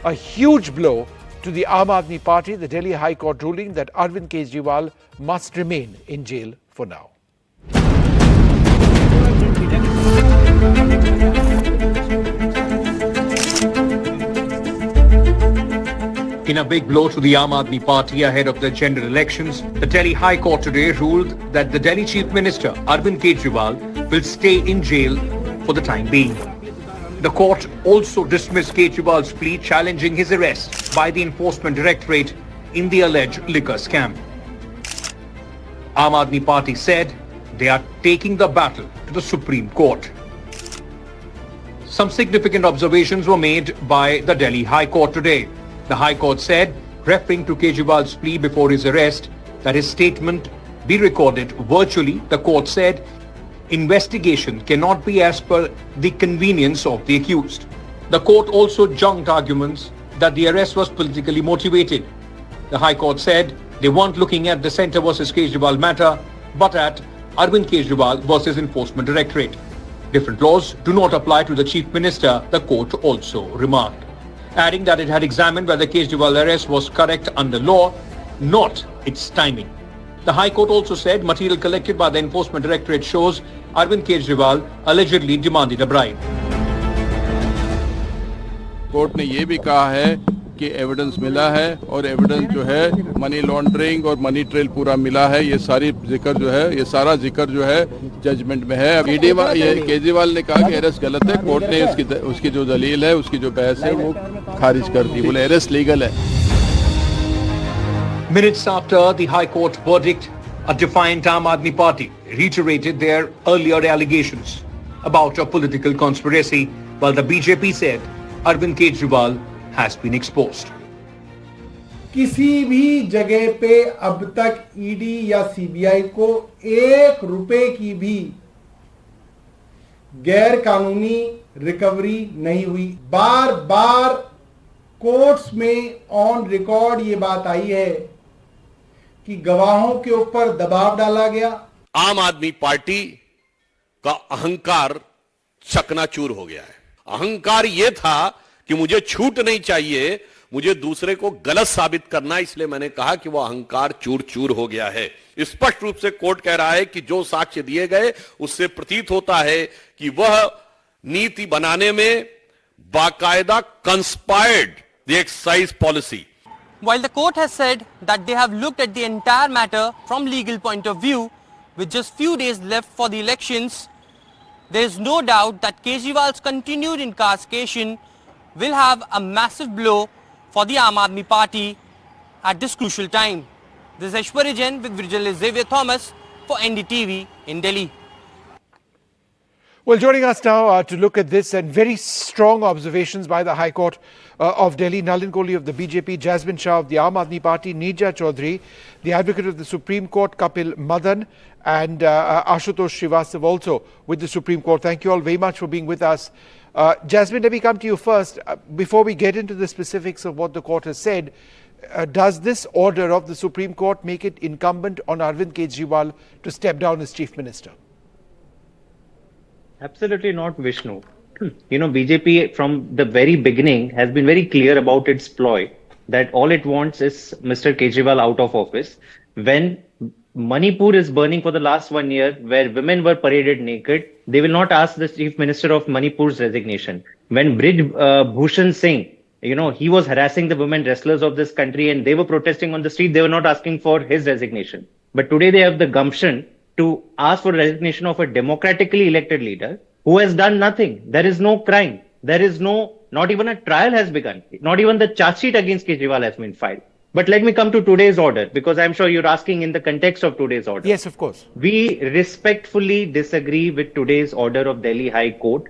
a huge blow to the Aam Aadmi Party, the Delhi High Court ruling that Arvind Kejriwal must remain in jail for now. In a big blow to the Aam Aadmi Party ahead of the general elections, the Delhi High Court today ruled that the Delhi Chief Minister Arvind Kejriwal will stay in jail for the time being. The court also dismissed Kejriwal's plea challenging his arrest by the Enforcement Directorate in the alleged liquor scam. Aam Aadmi Party said they are taking the battle to the Supreme Court. Some significant observations were made by the Delhi High Court today. The High Court said, referring to Kejriwal's plea before his arrest, that his statement be recorded virtually. The court said, investigation cannot be as per the convenience of the accused. The court also junked arguments that the arrest was politically motivated. The High Court said they weren't looking at the Centre versus Kejriwal matter, but at Arvind Kejriwal versus Enforcement Directorate. Different laws do not apply to the Chief Minister, the court also remarked, adding that it had examined whether Kejriwal's arrest was correct under law, not its timing. The High Court also said material collected by the Enforcement Directorate shows Arvind Kejriwal allegedly demanded a bribe. Court ने ये भी कहा है कि evidence मिला है और evidence जो है मनी लॉन्ड्रिंग और मनी ट्रेल पूरा मिला है, ये सारी जिक्र जो है, ये सारा जिक्र जो है जजमेंट में है। केजरीवाल ने कहा कि अरेस्ट गलत है, कोर्ट ने उसकी जो दलील है, उसकी जो बहस है वो खारिज कर दी, बोले अरेस्ट लीगल है। Minutes after the High Court verdict, a defiant Aam Aadmi Party reiterated their earlier allegations about a political conspiracy, while the BJP said Arvind Kejriwal has been exposed. किसी भी जगह पे अब तक ईडी या CBI को 1 रुपए की भी गैर कानूनी रिकवरी नहीं हुई। बार बार कोर्ट्स में ऑन रिकॉर्ड ये बात आई है कि गवाहों के ऊपर दबाव डाला गया। आम आदमी पार्टी का अहंकार चकनाचूर हो गया है। अहंकार यह था कि मुझे छूट नहीं चाहिए, मुझे दूसरे को गलत साबित करना, इसलिए मैंने कहा कि वह अहंकार चूर चूर हो गया है। स्पष्ट रूप से कोर्ट कह रहा है कि जो साक्ष्य दिए गए उससे प्रतीत होता है कि वह नीति बनाने में बाकायदा conspired the excise policy. While the court has said that they have looked at the entire matter from legal point of view, with just few days left for the elections, there is no doubt that Kejriwal's continued incarceration will have a massive blow for the Aam Aadmi Party at this crucial time. This is Aishwarya Jain with journalist Xavier Thomas for NDTV in Delhi. Well, joining us now to look at this and very strong observations by the High Court of Delhi, Nalin Kohli of the BJP, Jasmine Shah of the Aam Aadmi Party, Neerja Chaudhary, the Advocate of the Supreme Court, Kapil Madan, and Ashutosh Srivastava also with the Supreme Court. Thank you all very much for being with us. Jasmine, let me come to you first. Before we get into the specifics of what the court has said, does this order of the Supreme Court make it incumbent on Arvind Kejriwal to step down as Chief Minister? Absolutely not, Vishnu. BJP from the very beginning has been very clear about its ploy that all it wants is Mr. Kejriwal out of office. When Manipur is burning for the last 1 year, where women were paraded naked, they will not ask the Chief Minister of Manipur's resignation. When Brij Bhushan Singh, he was harassing the women wrestlers of this country and they were protesting on the street, they were not asking for his resignation. But today they have the gumption to ask for resignation of a democratically elected leader who has done nothing. There is no crime. There is not even a trial has begun. Not even the charge sheet against Kejriwal has been filed. But let me come to today's order, because I'm sure you're asking in the context of today's order. Yes, of course. We respectfully disagree with today's order of Delhi High Court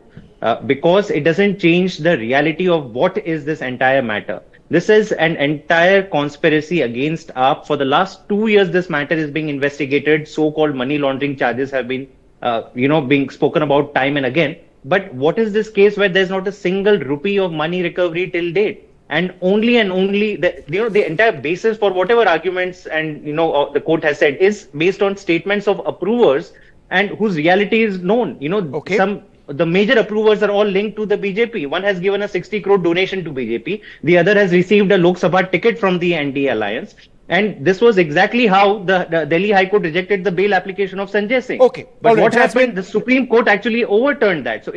because it doesn't change the reality of what is this entire matter. This is an entire conspiracy against AAP. For the last 2 years, this matter is being investigated. So-called money laundering charges have been, being spoken about time and again. But what is this case where there's not a single rupee of money recovery till date? And only the entire basis for whatever arguments and, the court has said is based on statements of approvers and whose reality is known. Okay. Some the major approvers are all linked to the BJP. One has given a 60 crore donation to BJP. The other has received a Lok Sabha ticket from the NDA alliance. And this was exactly how the Delhi High Court rejected the bail application of Sanjay Singh. Okay. But All right, what Jasmine. happened? The Supreme Court actually overturned that. So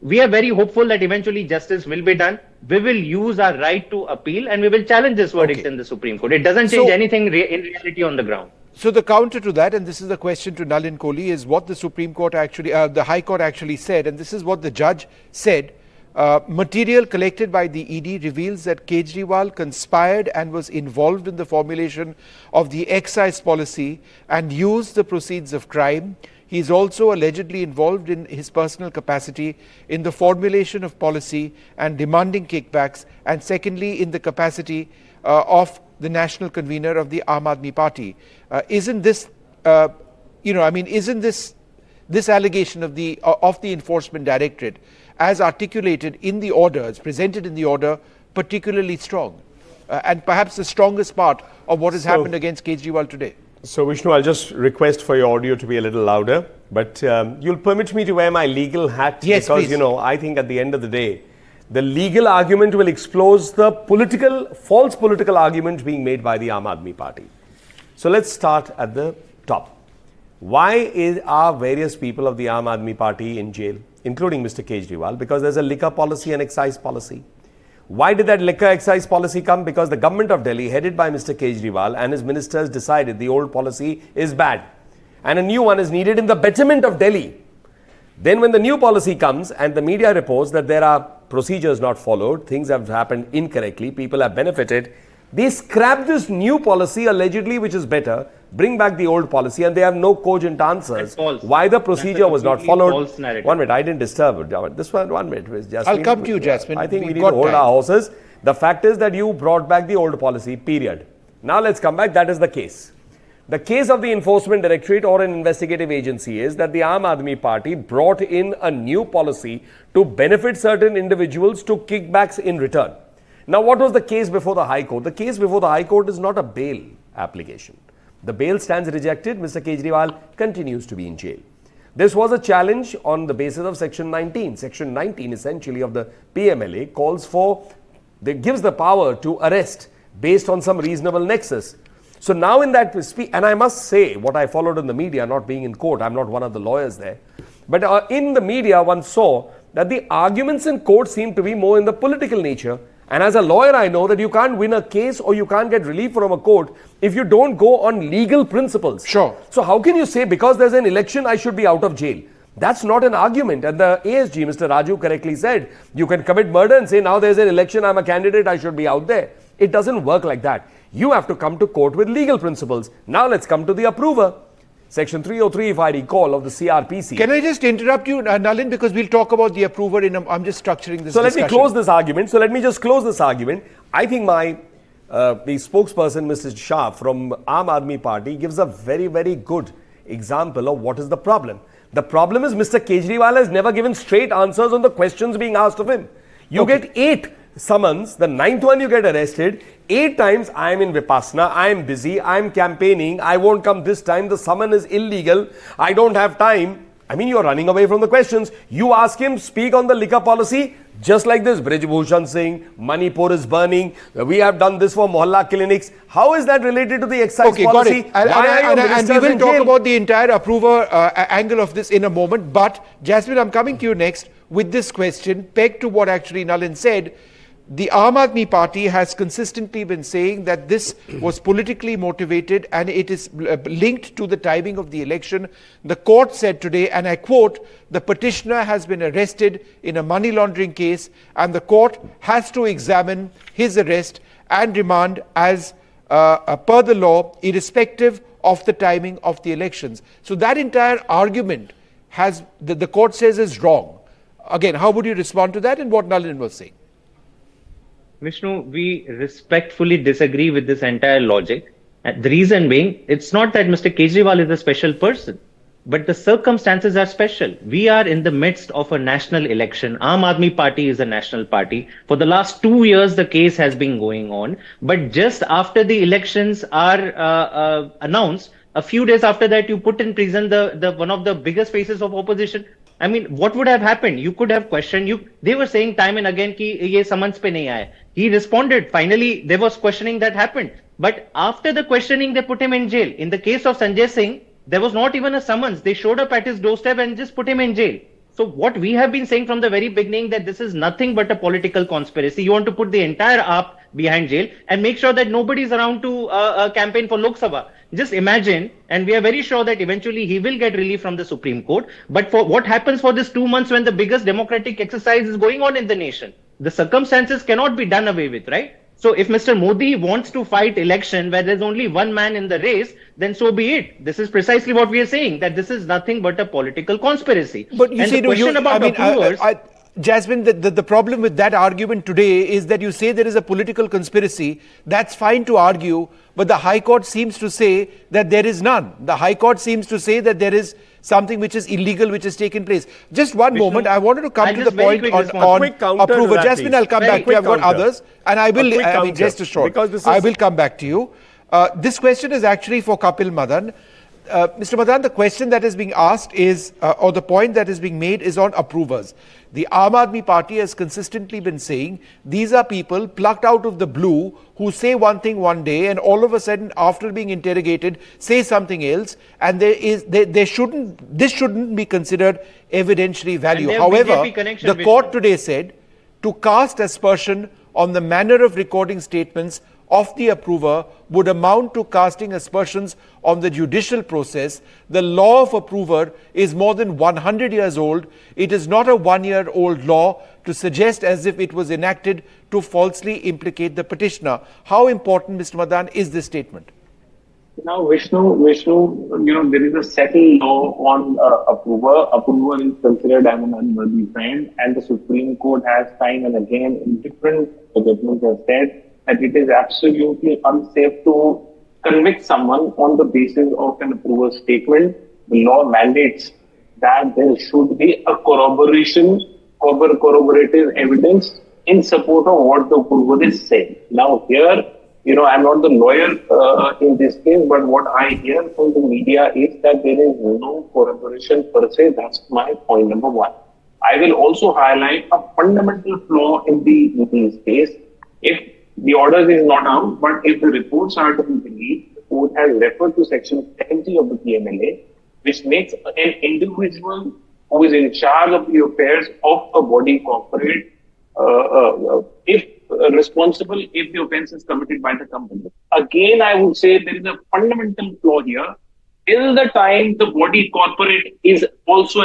we are very hopeful that eventually justice will be done. We will use our right to appeal and we will challenge this verdict Okay. in the Supreme Court. It doesn't change So- anything in reality on the ground. So the counter to that, and this is the question to Nalin Kohli, is what the Supreme Court actually, the High Court actually said, and this is what the judge said. Material collected by the ED reveals that Kejriwal conspired and was involved in the formulation of the excise policy and used the proceeds of crime. He is also allegedly involved in his personal capacity in the formulation of policy and demanding kickbacks, and secondly in the capacity of the national convener of the Aam Aadmi Party. Isn't this, isn't this allegation of the Enforcement Directorate, as articulated in the orders, presented in the order, particularly strong, and perhaps the strongest part of what has happened against Kejriwal today? So Vishnu, I'll just request for your audio to be a little louder, but you'll permit me to wear my legal hat, Yes, because please. I think at the end of the day, the legal argument will expose the false political argument being made by the Aam Aadmi Party. So let's start at the top. Why are various people of the Aam Aadmi Party in jail, including Mr. Kejriwal? Because there's a liquor policy and excise policy. Why did that liquor excise policy come? Because the government of Delhi, headed by Mr. Kejriwal and his ministers, decided the old policy is bad and a new one is needed in the betterment of Delhi. Then when the new policy comes and the media reports that there are procedures not followed, things have happened incorrectly, people have benefited, they scrap this new policy allegedly, which is better, bring back the old policy, and they have no cogent answers That's false. why the That's procedure a was not completely followed. false narrative. 1 minute, I didn't disturb it. This one minute. Jasmine, I'll come to you, Jasmine. I think we We've need got to hold time. our horses. The fact is that you brought back the old policy, period. Now let's come back. That is the case. The case of the Enforcement Directorate or an investigative agency is that the Aam Aadmi Party brought in a new policy to benefit certain individuals to kickbacks in return. Now, what was the case before the High Court? The case before the High Court is not a bail application. The bail stands rejected. Mr. Kejriwal continues to be in jail. This was a challenge on the basis of Section 19. Section 19 essentially of the PMLA gives the power to arrest based on some reasonable nexus. So now in that speech, and I must say what I followed in the media, not being in court, I'm not one of the lawyers there, but in the media one saw that the arguments in court seem to be more in the political nature. And as a lawyer, I know that you can't win a case or you can't get relief from a court if you don't go on legal principles. Sure. So how can you say because there's an election, I should be out of jail? That's not an argument. And the ASG, Mr. Raju, correctly said, you can commit murder and say, now there's an election, I'm a candidate, I should be out there. It doesn't work like that. You have to come to court with legal principles. Now let's come to the approver. Section 303, if I recall, of the CRPC. Can I just interrupt you, Nalin, because we'll talk about the approver I'm just structuring this So let discussion. me close this argument. I think the spokesperson, Mr. Shah from Aam Aadmi Party, gives a very, very good example of what is the problem. The problem is Mr. Kejriwal has never given straight answers on the questions being asked of him. You get 8 summons, the 9th one you get arrested. 8 times I am in Vipassana, I am busy, I am campaigning, I won't come this time, the summon is illegal, I don't have time. I mean, you are running away from the questions. You ask him, speak on the liquor policy, just like this, Brij Bhushan Singh, Manipur is burning, we have done this for Mohalla clinics. How is that related to the excise Okay, got policy? it. And we will talk about the entire approver angle of this in a moment. But, Jasmine, I'm coming to you next with this question, pegged to what actually Nalin said. The Aam Aadmi Party has consistently been saying that this was politically motivated and it is linked to the timing of the election. The court said today, and I quote, the petitioner has been arrested in a money laundering case and the court has to examine his arrest and remand as per the law, irrespective of the timing of the elections. So that entire argument the court says is wrong. Again, how would you respond to that and what Nalin was saying? Vishnu, we respectfully disagree with this entire logic. And the reason being, it's not that Mr. Kejriwal is a special person, but the circumstances are special. We are in the midst of a national election. Aam Aadmi Party is a national party. For the last 2 years, the case has been going on. But just after the elections are announced, a few days after that, you put in prison the one of the biggest faces of opposition. I mean, what would have happened? You could have questioned. They were saying time and again कि ये summons पे नहीं आया. He responded. Finally, there was questioning that happened. But after the questioning, they put him in jail. In the case of Sanjay Singh, there was not even a summons. They showed up at his doorstep and just put him in jail. So what we have been saying from the very beginning, that this is nothing but a political conspiracy. You want to put the entire AAP behind jail and make sure that nobody is around to campaign for Lok Sabha. Just imagine, and we are very sure that eventually he will get relief from the Supreme Court. But for what happens for this 2 months when the biggest democratic exercise is going on in the nation? The circumstances cannot be done away with, right? So if Mr. Modi wants to fight election where there's only one man in the race, then so be it. This is precisely what we are saying, that this is nothing but a political conspiracy. But you and see, the question about approvers, Jasmine, the problem with that argument today is that you say there is a political conspiracy. That's fine to argue, but the High Court seems to say that there is none. The High Court seems to say that there is something which is illegal which has taken place. Just one moment, I wanted to come to the point on approval. Jasmine, I'll come back to you. I've got others, and I will, just a short, I will come back to you. This question is actually for Kapil Madan. Mr. Madan, the question that is being asked is, or the point that is being made is on approvers. The Aam Aadmi Party has consistently been saying these are people plucked out of the blue who say one thing one day and all of a sudden after being interrogated say something else, and this shouldn't be considered evidentiary value. However, the court today said to cast aspersion on the manner of recording statements of the approver would amount to casting aspersions on the judicial process. The law of approver is more than 100 years old. It is not a one-year-old law to suggest as if it was enacted to falsely implicate the petitioner. How important, Mr. Madan, is this statement? Now, Vishnu, there is a settled law on approver. Approver is considered as an unworthy friend, and the Supreme Court has time and again in different judgments have said that it is absolutely unsafe to convict someone on the basis of an approver statement. The law mandates that there should be a corroborative evidence in support of what the approver is saying. Now here, I'm not the lawyer in this case, but what I hear from the media is that there is no corroboration per se. That's my point number one. I will also highlight a fundamental flaw in this case. If the orders is not out, but if the reports are to be believed, the court has referred to section 70 of the PMLA, which makes an individual who is in charge of the affairs of a body corporate responsible if the offence is committed by the company. Again, I would say there is a fundamental flaw here. Till the time the body corporate is also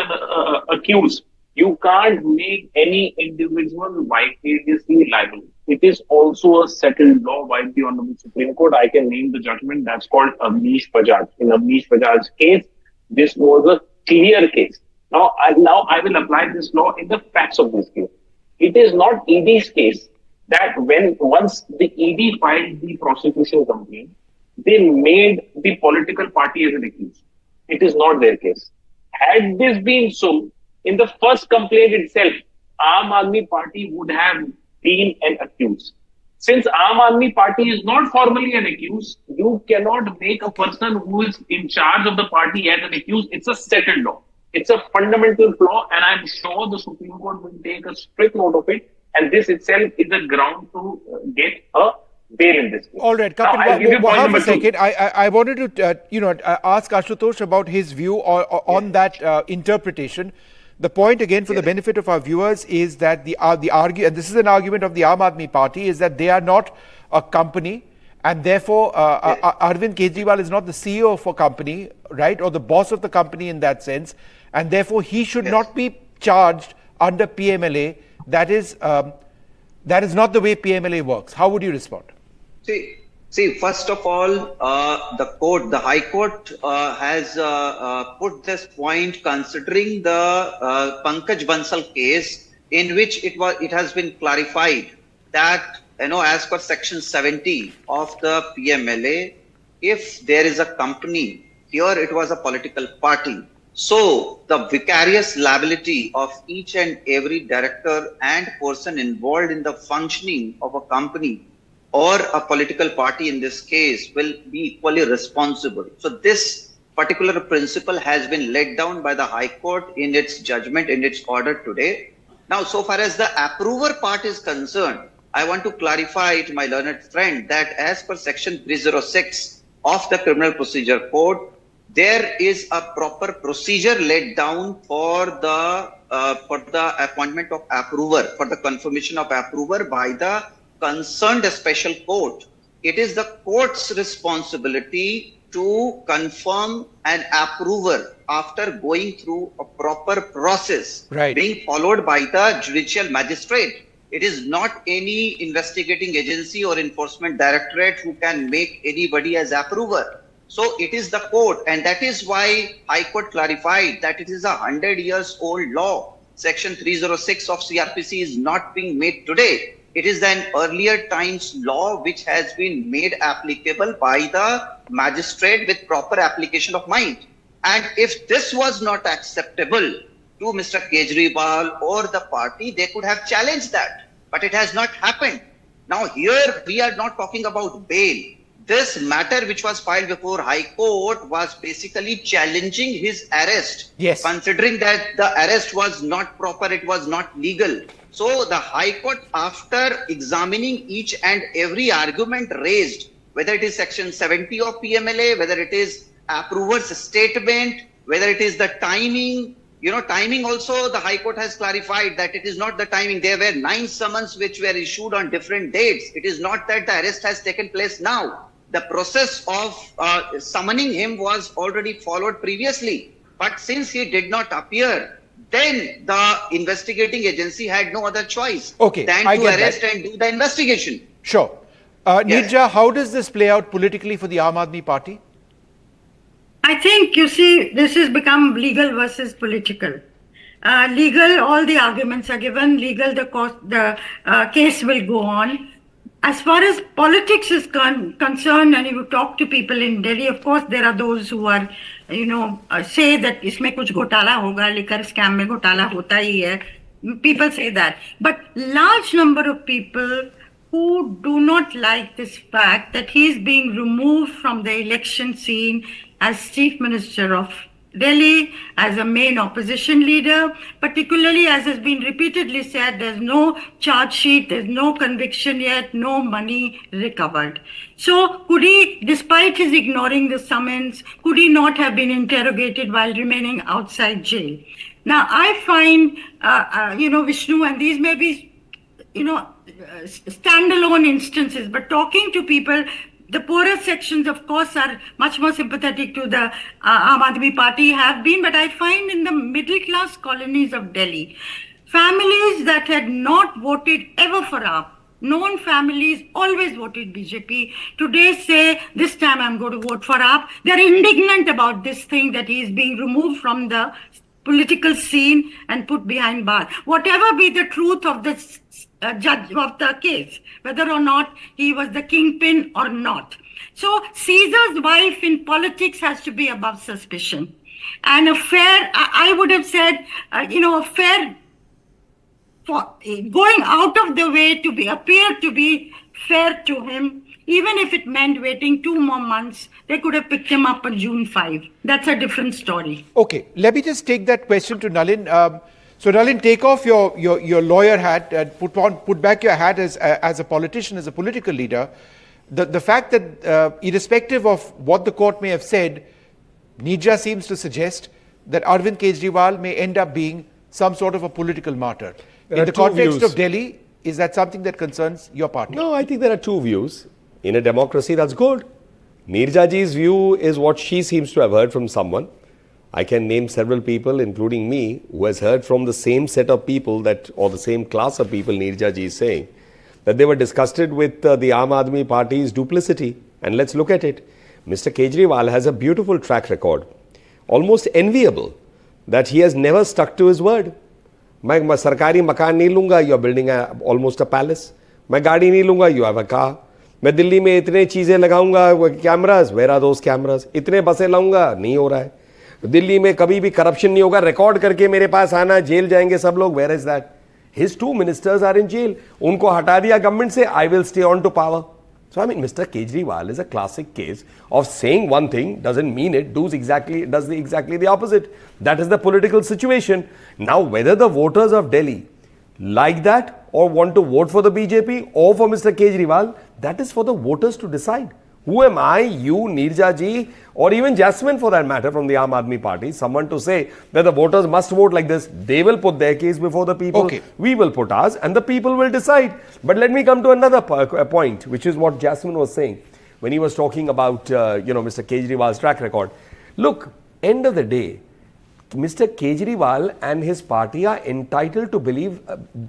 accused, you can't make any individual vicariously liable. It is also a settled law by the Honorable Supreme Court. I can name the judgment that's called Avnish Bajaj. In Avnish Bajaj's case, this was a clear case. Now I will apply this law in the facts of this case. It is not ED's case that once the ED filed the prosecution complaint, they made the political party as an accused. It is not their case. Had this been so, in the first complaint itself, Aam Aadmi Party would have been an accused. Since Aam Aadmi Party is not formally an accused, you cannot make a person who is in charge of the party as an accused. It's a settled law. It's a fundamental flaw, and I'm sure the Supreme Court will take a strict note of it. And this itself is a ground to get a bail in this case. All right, Kapil, half a second. I wanted to ask Ashutosh about his view on that interpretation. The point, again, for the benefit of our viewers, is that the argument, and this is an argument of the Aam Aadmi Party, is that they are not a company, and therefore Arvind Kejriwal is not the CEO of a company, right, or the boss of the company in that sense, and therefore he should not be charged under PMLA. That is not the way PMLA works. How would you respond? See, first of all, the High Court has put this point considering the Pankaj Bansal case, in which it has been clarified that, as per section 70 of the PMLA, if there is a company, here it was a political party. So the vicarious liability of each and every director and person involved in the functioning of a company or a political party in this case will be equally responsible. So this particular principle has been laid down by the High Court in its judgment, in its order today. Now, so far as the approver part is concerned, I want to clarify to my learned friend that as per section 306 of the Criminal Procedure Code, there is a proper procedure laid down for the appointment of approver, for the confirmation of approver by the concerned special court. It is the court's responsibility to confirm an approver after going through a proper process, Right. being followed by the judicial magistrate. It is not any investigating agency or enforcement directorate who can make anybody as approver. So it is the court, and that is why High Court clarified that it is a 100 years old law. Section 306 of CRPC is not being made today. It is an earlier times law which has been made applicable by the magistrate with proper application of mind. And if this was not acceptable to Mr. Kejriwal or the party, they could have challenged that. But it has not happened. Now here we are not talking about bail. This matter which was filed before High Court was basically challenging his arrest. Yes. Considering that the arrest was not proper, it was not legal. So the High Court, after examining each and every argument raised, whether it is section 70 of PMLA, whether it is approver's statement, whether it is the timing, timing also, the High Court has clarified that it is not the timing. There were 9 summons which were issued on different dates. It is not that the arrest has taken place now. The process of summoning him was already followed previously. But since he did not appear, then the investigating agency had no other choice than to arrest and do the investigation. Sure. Neerja, how does this play out politically for the Aam Aadmi Party? I think, you see, this has become legal versus political. Legal, all the arguments are given. Legal, the case will go on. As far as politics is concerned, and you talk to people in Delhi, of course, there are those who are, say that isme kuch ghotala hoga, liquor scam mein ghotala hota hi hai. People say that. But large number of people who do not like this fact that he is being removed from the election scene as Chief Minister of Delhi, as a main opposition leader, particularly as has been repeatedly said, there's no charge sheet, there's no conviction yet, no money recovered. So could he, despite his ignoring the summons, could he not have been interrogated while remaining outside jail? Now I find, Vishnu, and these may be, standalone instances, but talking to people, the poorer sections, of course, are much more sympathetic to the Aam Aadmi Party, have been, but I find in the middle class colonies of Delhi, families that had not voted ever for AAP, known families always voted BJP, today say, this time I'm going to vote for AAP. They're indignant about this thing that he is being removed from the political scene and put behind bars. Whatever be the truth of the judge of the case, whether or not he was the kingpin or not. So Caesar's wife in politics has to be above suspicion. And a fair, I would have said, a fair, for going out of the way to appear to be fair to him, even if it meant waiting 2 more months, they could have picked him up on June 5. That's a different story. Okay, let me just take that question to Nalin. So Nalin, take off your lawyer hat and put back your hat as a politician, as a political leader. The fact that irrespective of what the court may have said, Neerja seems to suggest that Arvind Kejriwal may end up being some sort of a political martyr. In the context of Delhi, is that something that concerns your party? No, I think there are two views. In a democracy, that's good. Neerja ji's view is what she seems to have heard from someone. I can name several people, including me, who has heard from the same set of people or the same class of people Neerja ji is saying, that they were disgusted with the Aam Aadmi Party's duplicity. And let's look at it. Mr. Kejriwal has a beautiful track record, almost enviable, that he has never stuck to his word. मैं सरकारी मकान नहीं लूँगा, you are building almost a palace. मैं गाड़ी नहीं लूँगा, you have a car. मैं दिल्ली में इतने चीज़ें लगाऊंगा, cameras, where are those cameras? इतने बसें लाऊंगा, नहीं हो रहा है. दिल्ली में कभी भी करप्शन नहीं होगा, रिकॉर्ड करके मेरे पास आना, जेल जाएंगे सब लोग. Where is that? His 2 ministers are in jail. उनको हटा दिया गवर्नमेंट से, I will stay on to power. So I mean, Mr. Kejriwal is a classic case of saying one thing doesn't mean it, does exactly the opposite. That is the political situation. Now, whether the voters of Delhi like that or want to vote for the BJP or for Mr. Kejriwal, that is for the voters to decide. Who am I, you, Neerja ji, or even Jasmine for that matter from the Aam Aadmi Party, someone to say that the voters must vote like this? They will put their case before the people. Okay. We will put ours and the people will decide. But let me come to another point, which is what Jasmine was saying when he was talking about, Mr. Kejriwal's track record. Look, end of the day, Mr. Kejriwal and his party are entitled to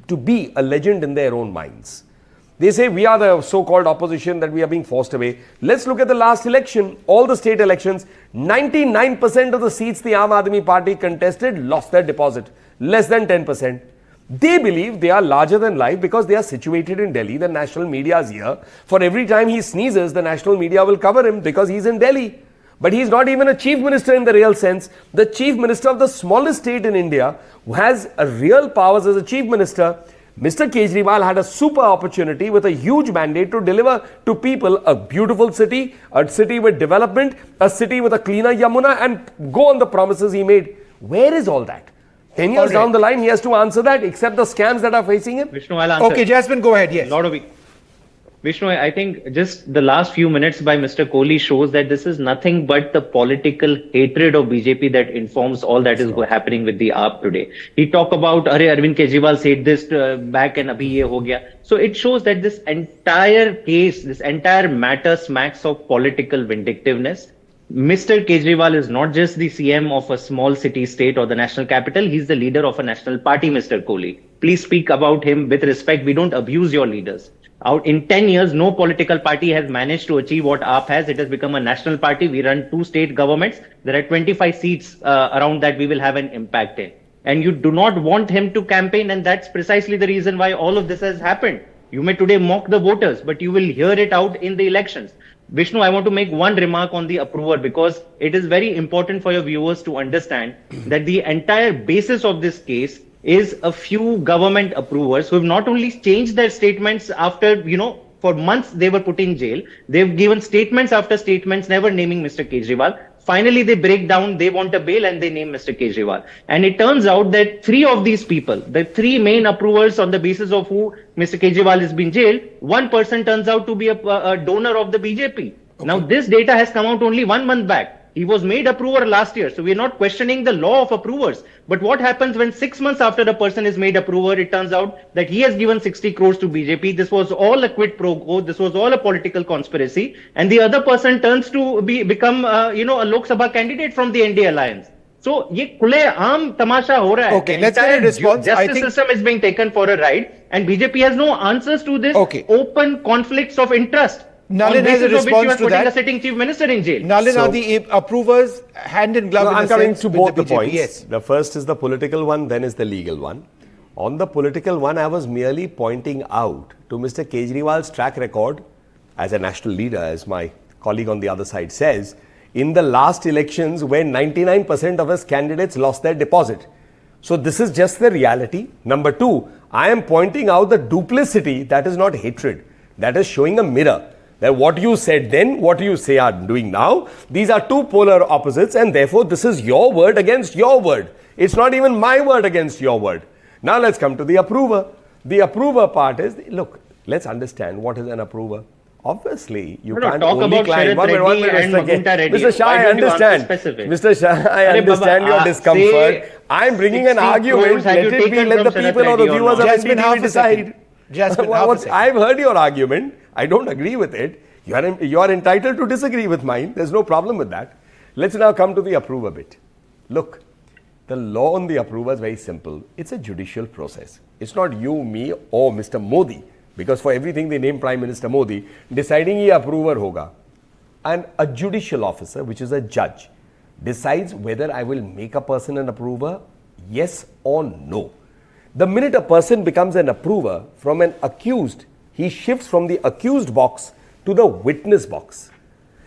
to be a legend in their own minds. They say we are the so-called opposition, that we are being forced away. Let's look at the last election, all the state elections. 99% of the seats the Aam Aadmi Party contested lost their deposit, less than 10%. They believe they are larger than life because they are situated in Delhi. The national media is here. For every time he sneezes, the national media will cover him because he's in Delhi. But he's not even a chief minister in the real sense. The chief minister of the smallest state in India, who has a real powers as a chief minister, Mr. Kejriwal had a super opportunity with a huge mandate to deliver to people a beautiful city, a city with development, a city with a cleaner Yamuna, and go on the promises he made. Where is all that? 10 years down the line, he has to answer that, except the scams that are facing him. Vishnu, I'll answer. Okay, Jasmine, go ahead. Yes. Vishnu, I think just the last few minutes by Mr. Kohli shows that this is nothing but the political hatred of BJP that informs all that is happening with the AAP today. He talked about, Arvind Kejriwal said this back and abhi ye ho gaya. So it shows that this entire case, this entire matter smacks of political vindictiveness. Mr. Kejriwal is not just the CM of a small city state or the national capital. He's the leader of a national party, Mr. Kohli. Please speak about him with respect. We don't abuse your leaders. Out in 10 years, no political party has managed to achieve what AAP has. It has become a national party. We run 2 state governments. There are 25 seats around that we will have an impact in. And you do not want him to campaign, and that's precisely the reason why all of this has happened. You may today mock the voters, but you will hear it out in the elections. Vishnu, I want to make one remark on the approver because it is very important for your viewers to understand that the entire basis of this case is a few government approvers who have not only changed their statements after, for months they were put in jail. They've given statements after statements, never naming Mr. Kejriwal. Finally, they break down, they want a bail and they name Mr. Kejriwal. And it turns out that 3 of these people, the 3 main approvers on the basis of who Mr. Kejriwal has been jailed, one person turns out to be a donor of the BJP. Okay. Now, this data has come out only 1 month back. He was made approver last year. So we're not questioning the law of approvers. But what happens when 6 months after the person is made approver, it turns out that he has given 60 crores to BJP. This was all a quid pro quo. This was all a political conspiracy. And the other person turns to become, a Lok Sabha candidate from the NDA alliance. So, ye kule aam tamasha ho raha hai. Okay, let's get a response. Justice system is being taken for a ride. And BJP has no answers to this open conflicts of interest. Nalin has a response to that. A sitting chief minister in jail. Nalin, are the approvers hand in glove? I'm coming to both the points. Yes. The first is the political one, then is the legal one. On the political one, I was merely pointing out to Mr. Kejriwal's track record as a national leader, as my colleague on the other side says, in the last elections where 99% of his candidates lost their deposit. So this is just the reality. Number 2, I am pointing out the duplicity, that is not hatred. That is showing a mirror. That what you said then, what you say are doing now, these are 2 polar opposites, and therefore this is your word against your word. It's not even my word against your word. Now let's come to the approver. The approver part is, look, let's understand what is an approver. Obviously, you can't talk only about climb. Mr. Shah, I understand. Mr. Shah, I understand your discomfort. I'm bringing an argument. Let it be, let the people or the viewers of NDTV decide. I've heard your argument. I don't agree with it. You are entitled to disagree with mine. There's no problem with that. Let's now come to the approver bit. Look, the law on the approver is very simple. It's a judicial process. It's not you, me, or Mr. Modi. Because for everything they name Prime Minister Modi, deciding ye approver hoga. And a judicial officer, which is a judge, decides whether I will make a person an approver, yes or no. The minute a person becomes an approver from an accused, he shifts from the accused box to the witness box.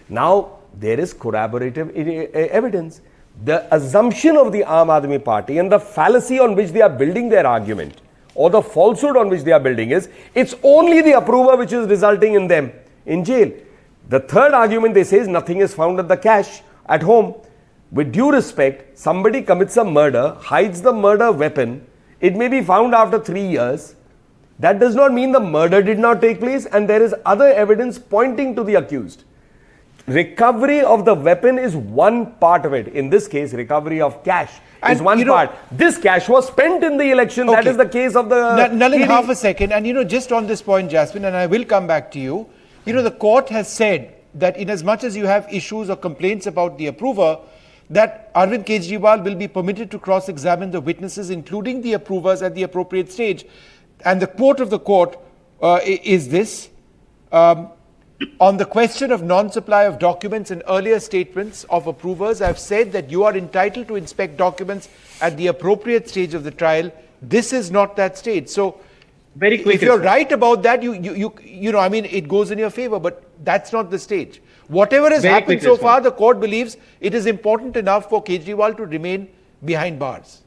Now, there is corroborative evidence. The assumption of the Aam Aadmi Party and the fallacy on which they are building their argument, or the falsehood on which they are building is, it's only the approver which is resulting in them. in jail. The third argument they say is nothing is found at the cache at home. With due respect, somebody commits a murder, hides the murder weapon, it may be found after 3 years. That does not mean the murder did not take place, and there is other evidence pointing to the accused. Recovery of the weapon is one part of it. In this case, recovery of cash is one part. This cash was spent in the election. Okay. That is the case of the... Nalin, half a second. And just on this point, Jasmine, and I will come back to you. The court has said that in as much as you have issues or complaints about the approver, that Arvind Kejriwal will be permitted to cross-examine the witnesses, including the approvers, at the appropriate stage. And the quote of the court is this. On the question of non-supply of documents and earlier statements of approvers, I have said that you are entitled to inspect documents at the appropriate stage of the trial. This is not that stage. So, very quick if you're right about that, it goes in your favor, but that's not the stage. Whatever has happened so far, the court believes it is important enough for Kejriwal to remain behind bars.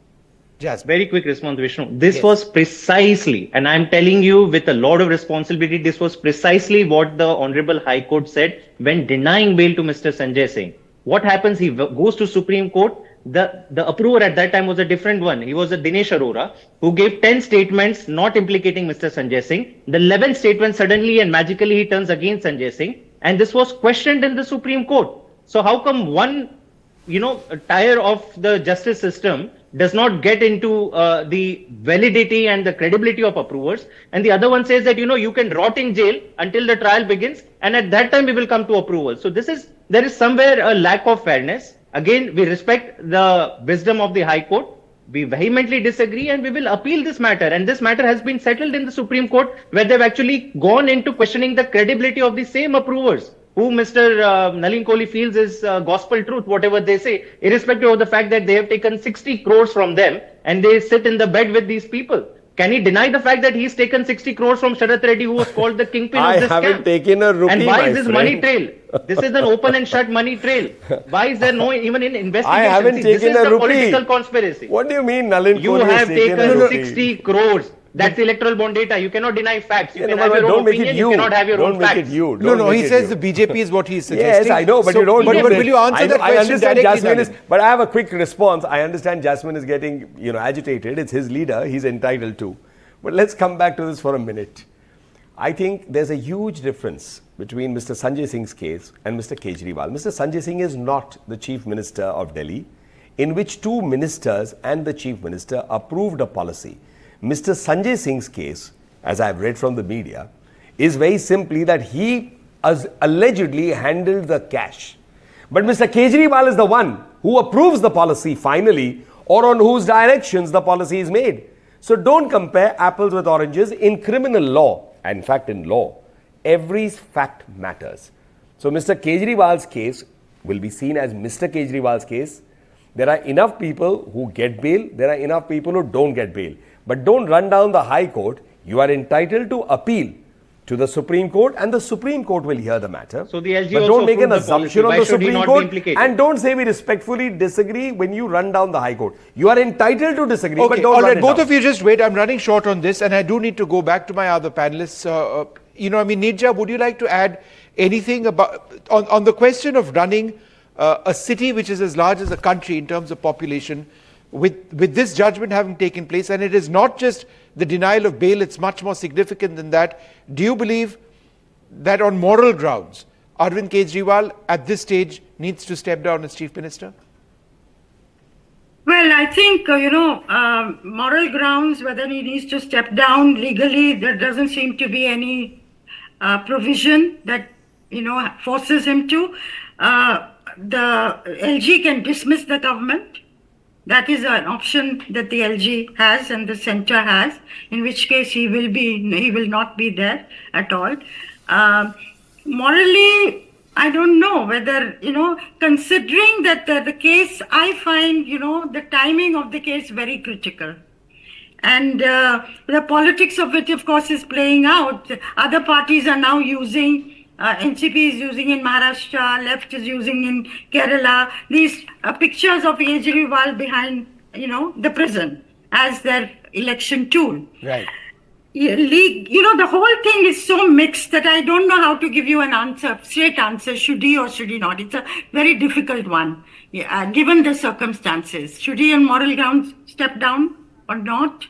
Jasmine. Very quick response, Vishnu. This was precisely, and I'm telling you with a lot of responsibility, this was precisely what the Honorable High Court said when denying bail to Mr. Sanjay Singh. What happens? He goes to Supreme Court. The approver at that time was a different one. He was a Dinesh Arora who gave 10 statements not implicating Mr. Sanjay Singh. The 11th statement suddenly and magically he turns against Sanjay Singh. And this was questioned in the Supreme Court. So how come one, tier of the justice system does not get into the validity and the credibility of approvers, and the other one says that you can rot in jail until the trial begins, and at that time we will come to approval. So there is somewhere a lack of fairness. Again, we respect the wisdom of the High Court. We vehemently disagree, and we will appeal this matter. And this matter has been settled in the Supreme Court, where they've actually gone into questioning the credibility of the same approvers, who Mr. Nalin Kohli feels is gospel truth, whatever they say, irrespective of the fact that they have taken 60 crores from them and they sit in the bed with these people. Can he deny the fact that he's taken 60 crores from Sharath Reddy, who was called the kingpin of this scam? I haven't taken a rupee, and why is my this money trail? This is an open and shut money trail. Why is there no even in investigation? I haven't taken this is a the rupee. political conspiracy. What do you mean, Nalin You Kohli have taken 60 crores. That's electoral bond data. You cannot deny facts. You can have your don't own make opinion. it You cannot have your own facts. Make it you. No, he says the BJP is what he's suggesting. Yes, I know, but you don't. But will you answer that question I understand directly, Jasmine is, but I have a quick response. I understand Jasmine is getting, agitated. It's his leader. He's entitled to. But let's come back to this for a minute. I think there's a huge difference between Mr. Sanjay Singh's case and Mr. Kejriwal. Mr. Sanjay Singh is not the Chief Minister of Delhi, in which two ministers and the Chief Minister approved a policy. Mr. Sanjay Singh's case, as I've read from the media, is very simply that he allegedly handled the cash. But Mr. Kejriwal is the one who approves the policy finally, or on whose directions the policy is made. So don't compare apples with oranges. In criminal law, and in fact in law, every fact matters. So Mr. Kejriwal's case will be seen as Mr. Kejriwal's case. There are enough people who get bail, there are enough people who don't get bail. But don't run down the High Court. You are entitled to appeal to the Supreme Court, and the Supreme Court will hear the matter. So the LG but also don't make an approved the assumption policy. on the Why should he Supreme not be Court, implicated? and don't say we respectfully disagree when you run down the High Court. You are entitled to disagree, but Okay, don't all run right, it both down. of you just wait. I'm running short on this, and I do need to go back to my other panelists. Nidja, would you like to add anything about on the question of running a city which is as large as a country in terms of population, with this judgment having taken place, and it is not just the denial of bail, it's much more significant than that. Do you believe that on moral grounds, Arvind Kejriwal at this stage needs to step down as Chief Minister? Well, I think, moral grounds, whether he needs to step down legally, there doesn't seem to be any provision that, forces him to. The LG can dismiss the government. That is an option that the LG has and the center has, in which case he will not be there at all. Morally, I don't know whether, considering that the case, I find, the timing of the case very critical. And the politics of it, of course, is playing out. Other parties are now using, NCP is using in Maharashtra, left is using in Kerala, these pictures of Kejriwal behind, the prison as their election tool. Right. the whole thing is so mixed that I don't know how to give you an answer, straight answer, should he or should he not. It's a very difficult one, given the circumstances. Should he on moral grounds step down or not?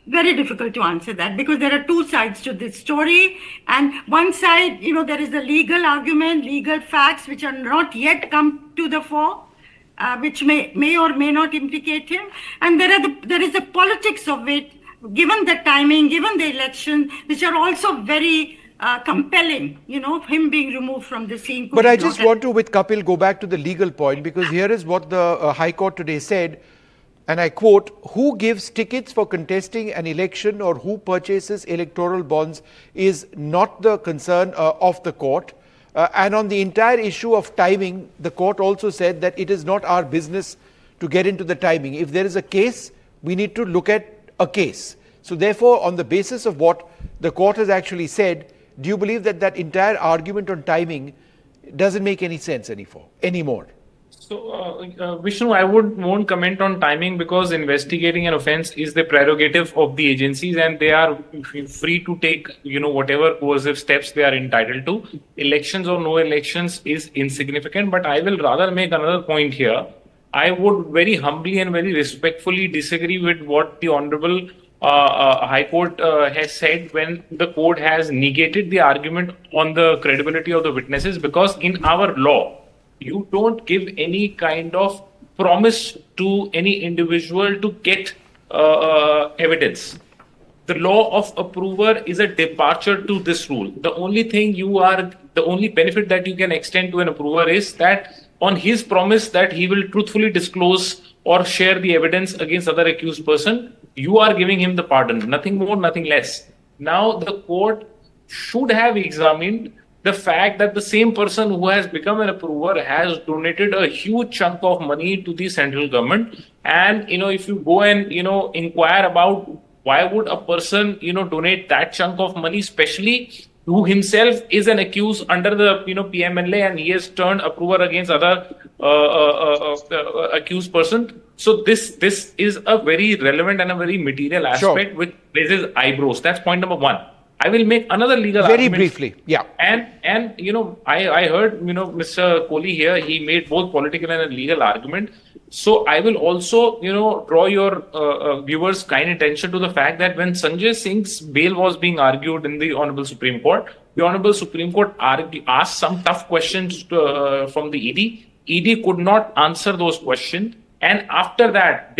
Very difficult to answer that, because there are two sides to this story. And one side, there is the legal argument, legal facts, which are not yet come to the fore, which may or may not implicate him. And there is the politics of it, given the timing, given the election, which are also very compelling, him being removed from the scene. But I just want to, with Kapil, go back to the legal point, because here is what the High Court today said, and I quote, "Who gives tickets for contesting an election or who purchases electoral bonds is not the concern of the court." And on the entire issue of timing, the court also said that it is not our business to get into the timing. If there is a case, we need to look at a case. So therefore, on the basis of what the court has actually said, do you believe that that entire argument on timing doesn't make any sense anymore? So, Vishnu, I won't comment on timing, because investigating an offense is the prerogative of the agencies, and they are free to take, whatever coercive steps they are entitled to. Elections or no elections is insignificant, but I will rather make another point here. I would very humbly and very respectfully disagree with what the Honorable High Court has said when the court has negated the argument on the credibility of the witnesses, because in our law, you don't give any kind of promise to any individual to get evidence. The law of approver is a departure to this rule. The only benefit that you can extend to an approver is that on his promise that he will truthfully disclose or share the evidence against other accused person, you are giving him the pardon. Nothing more, nothing less. Now, the court should have examined the fact that the same person who has become an approver has donated a huge chunk of money to the central government. And, if you go and, inquire about why would a person, donate that chunk of money, especially who himself is an accused under the, PMLA, and he has turned approver against other accused person. So this is a very relevant and a very material aspect which raises eyebrows. That's point number one. I will make another legal very argument. briefly. Yeah. And I heard, Mr. Kohli here, he made both political and a legal argument. So I will also, draw your viewers' kind attention to the fact that when Sanjay Singh's bail was being argued in the Honorable Supreme Court, the Honorable Supreme Court asked some tough questions from the ED. ED could not answer those questions. And after that,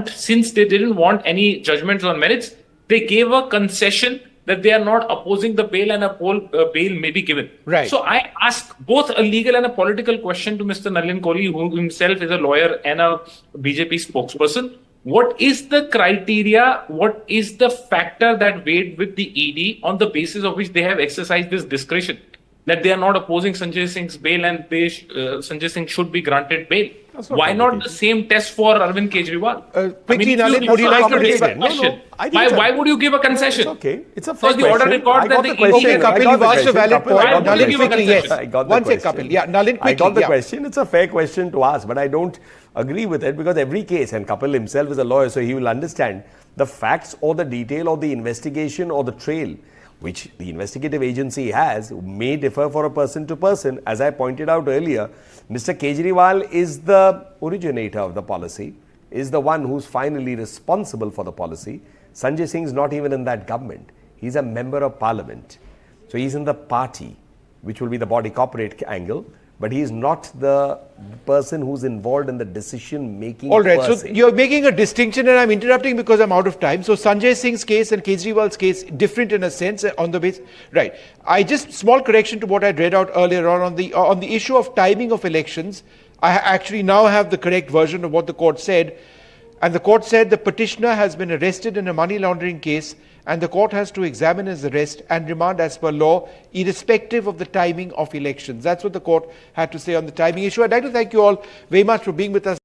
since they didn't want any judgments on merits, they gave a concession that they are not opposing the bail, and a bail may be given. Right. So I ask both a legal and a political question to Mr. Nalin Kohli, who himself is a lawyer and a BJP spokesperson. What is the criteria? What is the factor that weighed with the ED on the basis of which they have exercised this discretion that they are not opposing Sanjay Singh's bail and Sanjay Singh should be granted bail? Why not the same test for Arvind Kejriwal? Quickly, Nalin, would you like to raise that? Why would you give a concession? It's okay. It's a fair Because the order question. record I that got the the question. Okay, Kapil, you've asked a valid point. I got the Nalin, question. quickly, yes. I got the One sec, question. Kapil. Yeah, Nalin, quickly. I got the yeah. question. It's a fair question to ask, but I don't agree with it, because every case, and Kapil himself is a lawyer, so he will understand the facts or the detail or the investigation or the trail which the investigative agency has may differ for a person to person. As I pointed out earlier, Mr. Kejriwal is the originator of the policy, is the one who's finally responsible for the policy. Sanjay Singh is not even in that government. He's a member of parliament. So he's in the party, which will be the body corporate angle, but he is not the person who's involved in the decision making. All right, so you're making a distinction, and I'm interrupting because I'm out of time. So Sanjay Singh's case and Kejriwal's case different in a sense on the base. Right. I just small correction to what I read out earlier on the issue of timing of elections. I actually now have the correct version of what the court said, and the court said the petitioner has been arrested in a money laundering case, and the court has to examine his arrest and remand as per law, irrespective of the timing of elections. That's what the court had to say on the timing issue. I'd like to thank you all very much for being with us.